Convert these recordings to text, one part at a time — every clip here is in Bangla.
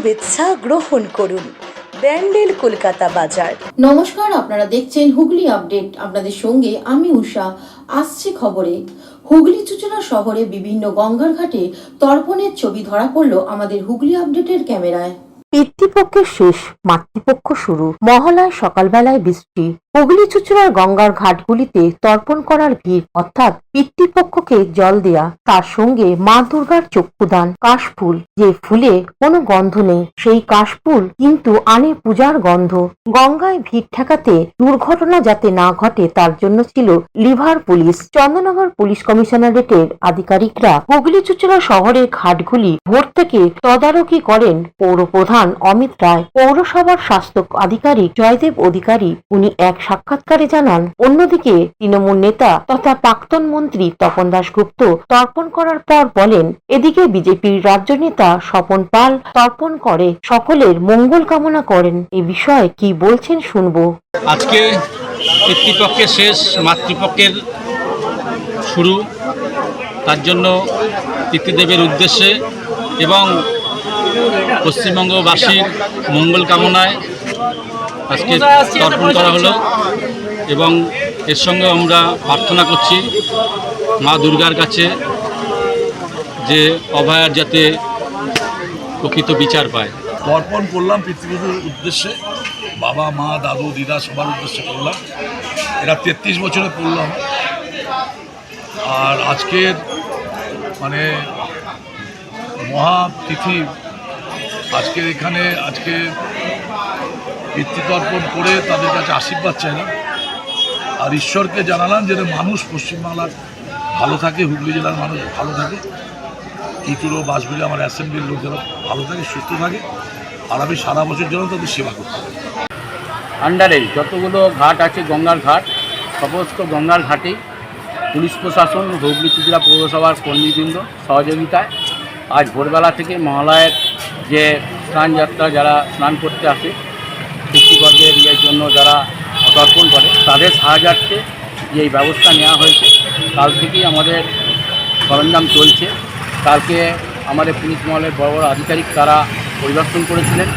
শুভেচ্ছা গ্রহণ করুন। ব্যান্ডেল কলকাতা বাজার। নমস্কার, আপনারা দেখছেন হুগলি আপডেট। আপনাদের সঙ্গে আমি উষা। আসছে খবরে, হুগলি চুঁচুড়া শহরে বিভিন্ন গঙ্গার ঘাটে তর্পণের ছবি ধরা পড়ল আমাদের হুগলি আপডেটের ক্যামেরায়। পিতৃপক্ষের শেষ, মাতৃপক্ষ শুরু। মহালয়ার সকালবেলায় বৃষ্টি। হুগলি চুঁচুড়ার গঙ্গার ঘাটগুলিতে তর্পণ করার ভিড়, অর্থাৎ পিতৃপক্ষকে জল দেয়া, তার সঙ্গে মা দুর্গার চক্ষুদান। কাশফুল, যে ফুলে কোনো গন্ধ নেই, সেই কাশফুল কিন্তু আনে পূজার গন্ধ। গঙ্গায় ভিড় ঠেকাতে, দুর্ঘটনা যাতে না ঘটে তার জন্য ছিল লিভার পুলিশ। চন্দননগর পুলিশ কমিশনারেটের আধিকারিকরা হুগলি চুঁচুড়া শহরের ঘাটগুলি ভোর থেকে তদারকি করেন পৌর প্রধান অমিত রায়। পৌরসভার স্বাস্থ্য আধিকারিক জয়দেব অধিকারী, উনি এক সাক্ষাৎকারে জানান, অন্যদিকে তৃণমূল নেতা তথা প্রাক্তন মন্ত্রী তপন দাশগুপ্ত তর্পণ করার পর বলেন, এদিকে বিজেপির রাজ্য নেতা স্বপন পাল তর্পণ করে সকলের মঙ্গল কামনা করেন। এ বিষয়ে কি বলছেন শুনবো। আজকে পিতৃপক্ষের শেষ, মাতৃপক্ষের শুরু। তার জন্য পিতৃদেবের উদ্দেশ্যে এবং পশ্চিমবঙ্গবাসীর মঙ্গল কামনায় আজকে তর্পণ করা হলো এবং এর সঙ্গে আমরা প্রার্থনা করছি মা দুর্গার কাছে যে অভয়ার যাতে প্রকৃত বিচার পায়। তর্পণ করলাম পিতৃপুরুষের উদ্দেশ্যে, বাবা মা দাদু দিদা সবার উদ্দেশ্যে করলাম। এটা 33 বছরে করলাম। আর আজকের মানে মহাতিথি, আজকের এখানে আজকে পিতৃতর্পণ করে তাদের কাছে আশীর্বাদ চাইলাম আর ঈশ্বরকে জানালাম যেন মানুষ পশ্চিমবাংলার ভালো থাকে, হুগলি জেলার মানুষ ভালো থাকে, চুঁচুড়ো বাসগুলি আমার অ্যাসেম্বলির লোক যেন ভালো থাকে, সুস্থ থাকে, আর আমি সারা বছর যেন তাদের সেবা করতে পারি। আন্ডারে যতগুলো ঘাট আছে গঙ্গার ঘাট, সমস্ত গঙ্গার ঘাটেই পুলিশ প্রশাসন, হুগলি চুঁচুড়া পৌরসভার কর্মীবৃন্দ সহযোগিতায় আজ ভোরবেলা থেকে মহালয়ের যে স্নানযাত্রা, যারা স্নান করতে আসে পিতৃবর্গের ইয়ের জন্য যারা তর্পণ করে, তাদের সাহায্যার্থে যে এই ব্যবস্থা নেওয়া হয়েছে। কাল থেকেই আমাদের সরঞ্জাম চলছে। কালকে আমাদের পুলিশ মহলের বড় বড় আধিকারিক তারা পরিদর্শন করেছিলেন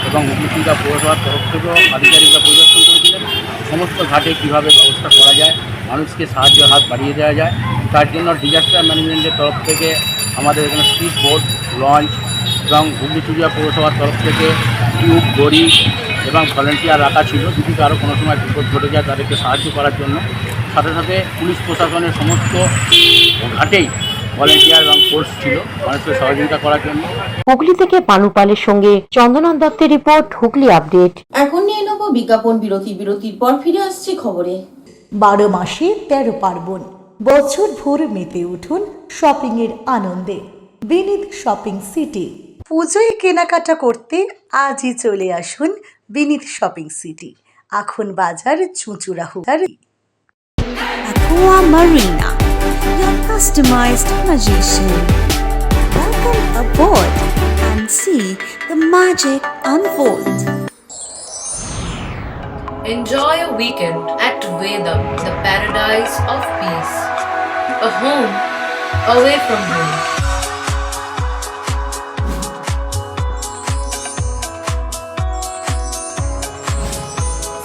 এবং হুগলি চুঁচুড়া পৌরসভার তরফ থেকেও আধিকারিকরা পরিদর্শন করেছিলেন সমস্ত ঘাটে কীভাবে ব্যবস্থা করা যায়, মানুষকে সাহায্যের হাত বাড়িয়ে দেওয়া যায়। তার জন্য ডিজাস্টার ম্যানেজমেন্টের তরফ থেকে আমাদের এখানে স্পিড বোট, লঞ্চ এবং হুগলি চুঁচুড়া পৌরসভার তরফ থেকে টিউব, দড়ি এবং ভলেন্টিয়ার রাখা ছিল, যদি কারো কোনো সময় বিপদ ঘটে যায় তাদেরকে সাহায্য করার জন্য। সাথে সাথে পুলিশ প্রশাসনের সমস্ত ঘাটেই ভলেন্টিয়ার এবং ফোর্স ছিল মানুষকে সহযোগিতা করার জন্য। হুগলি থেকে পানুপালের সঙ্গে চন্দনন দত্তের রিপোর্ট, হুগলি আপডেট। এখন নিয়ে নেব বিজ্ঞাপন বিরতি। বিরতির পর ফিরে আসছে খবরে। 12 মাসে 13 পার্বণ, বছর ভোর মেতে উঠুন শপিং এর আনন্দে। বিনিদ শপিং সিটি। পুজোয় কেনাকাটা করতে আজই চলে আসুন বিনিদ শপিং সিটি, এখন বাজার, চুঁচুড়া, Hooghly. Aqua Marina, your customized magician. Welcome aboard and see the magic unfold. Enjoy a weekend at Vedam, the paradise of peace. A home away from home.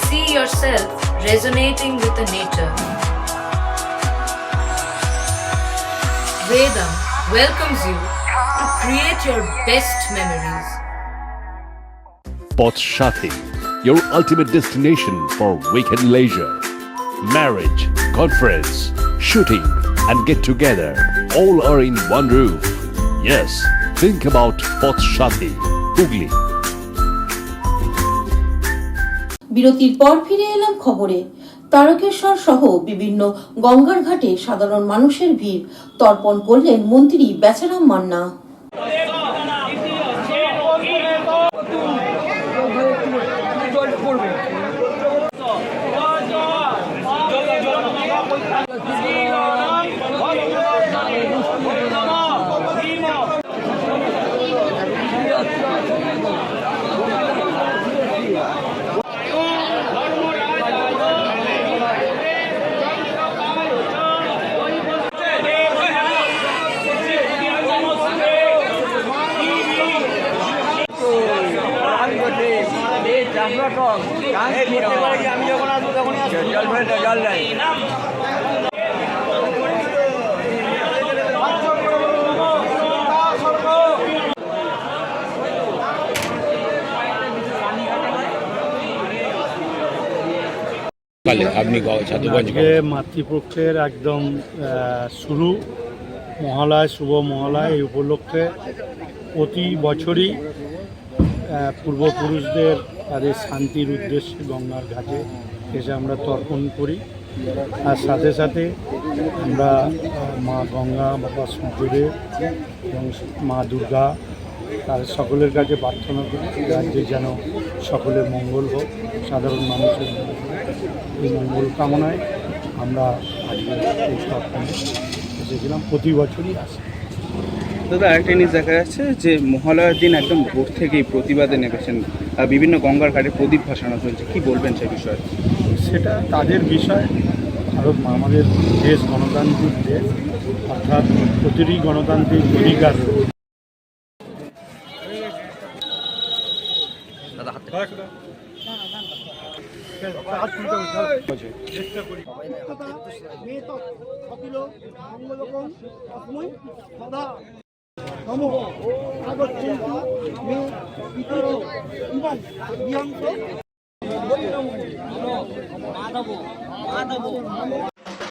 See yourself resonating with the nature. Vedam welcomes you to create your best memories. Pothshathi, your ultimate destination for weekend leisure. Marriage, conference, shooting and get together all are in one roof. Yes, think about Pothshathi, Hugli. বিরতির পর ফিরে এলাম খবরে। তারকেশ্বর সহ বিভিন্ন গঙ্গার ঘাটে সাধারণ মানুষের ভিড়। তর্পণ করলেন মন্ত্রী বেচারাম মান্না। আপনি সাধুগঞ্জ আজকে মাতৃপক্ষের একদম শুরু মহালয়, শুভ মহালয়। এই উপলক্ষে প্রতি বছরই পূর্বপুরুষদের তাদের শান্তির উদ্দেশ্যে গঙ্গার ঘাটে এসে আমরা তর্পণ করি। আর সাথে সাথে আমরা মা গঙ্গা, বাবা সূর্যদেব এবং মা দুর্গা তার সকলের কাছে প্রার্থনা করি রাজ্যে যেন সকলের মঙ্গল হোক, সাধারণ মানুষের মঙ্গল হোক। এই মঙ্গল কামনায় আমরা আজকে এই তর্পণে এসেছিলাম, প্রতি বছরই আসি। দাদা, একটা জিনিস দেখা যাচ্ছে যে মহালয়ার দিন একদম ভোর থেকেই প্রতিবাদে নেমেছেন, বিভিন্ন গঙ্গার ঘাটে প্রদীপ ভাসানো চলছে, কি বলবেন সে বিষয়ে? সেটা তাদের বিষয়। ভারত আমাদের দেশ গণতান্ত্রিক দেশ, অর্থাৎ প্রতিটি গণতান্ত্রিক অধিকার রয়েছে।